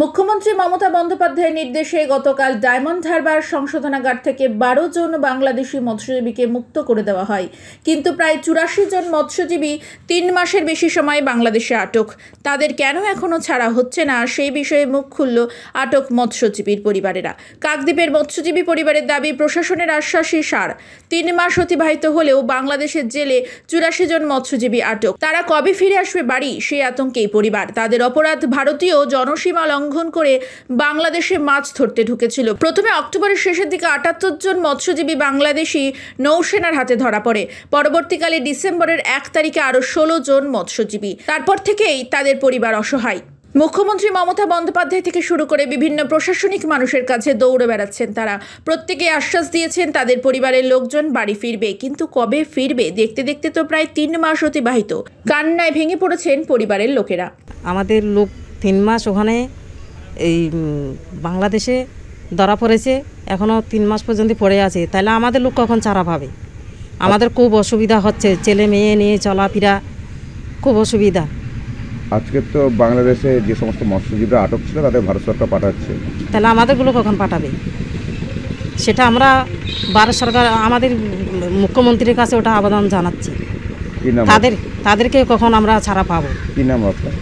মুখ্যমন্ত্রী মমতা বন্দ্যোপাধ্যায়ের নির্দেশে গতকাল ডায়মন্ড হারবার সংশোধনাগার থেকে 12 জন বাংলাদেশি মৎস্যজীবীকে মুক্ত করে দেওয়া হয়। কিন্তু প্রায় 84 জন মৎস্যজীবী 3 মাসের বেশি সময় বাংলাদেশে আটক। তাদের কেন এখনও ছাড়া হচ্ছে না সেই বিষয়ে মুখ খুলল আটক মৎস্যজীবীর পরিবারেরা। কাকদ্বীপের মৎস্যজীবী পরিবারের দাবি, প্রশাসনের আশ্বাসই সার। 3 মাস অতিবাহিত হলেও বাংলাদেশের জেলে 84 জন মৎস্যজীবী আটক। তারা কবে ফিরে আসবে বাড়ি, সেই আতঙ্কেই পরিবার। তাদের অপরাধ, ভারতীয় জনসীমা লঙ্ঘন করে বাংলাদেশে মাছ ধরতে ঢুকেছিল। প্রথমে অক্টোবরের শেষের দিকে 78 জন মৎস্যজীবী বাংলাদেশি নৌসেনার হাতে ধরা পড়ে। পরবর্তীকালে ডিসেম্বরের 1 তারিখে আরও 16 জন মৎস্যজীবী। তারপর থেকেই তাদের পরিবার অসহায়। মুখ্যমন্ত্রী মমতা বন্দ্যোপাধ্যায় থেকে শুরু করে বিভিন্ন প্রশাসনিক মানুষের কাছে দৌড়ে বেড়াচ্ছেন তারা। প্রত্যেকে আশ্বাস দিয়েছেন তাদের পরিবারের লোকজন বাড়ি ফিরবে, কিন্তু কবে ফিরবে? দেখতে দেখতে তো প্রায় 3 মাস অতিবাহিত। কান্নায় ভেঙে পড়েছেন পরিবারের লোকেরা। আমাদের লোক 3 মাস ওখানে এই বাংলাদেশে ধরা পড়েছে, এখনও 3 মাস পর্যন্ত পড়ে আছে। তাহলে আমাদের লোক কখন ছাড়া পাবে? আমাদের খুব অসুবিধা হচ্ছে, ছেলে মেয়ে নিয়ে চলাফেরা খুব অসুবিধা। আজকে তো বাংলাদেশে যে সমস্ত মৎস্যজীবীরা আটক ছিল তাদের ভারত সরকার পাঠাচ্ছে, তাহলে আমাদেরগুলো কখন পাঠাবে? সেটা আমরা ভারত সরকার, আমাদের মুখ্যমন্ত্রীর কাছে ওটা আবেদন জানাচ্ছি। কি নাম তাদেরকে কখন আমরা ছাড়া পাবো? কি নাম আপনার?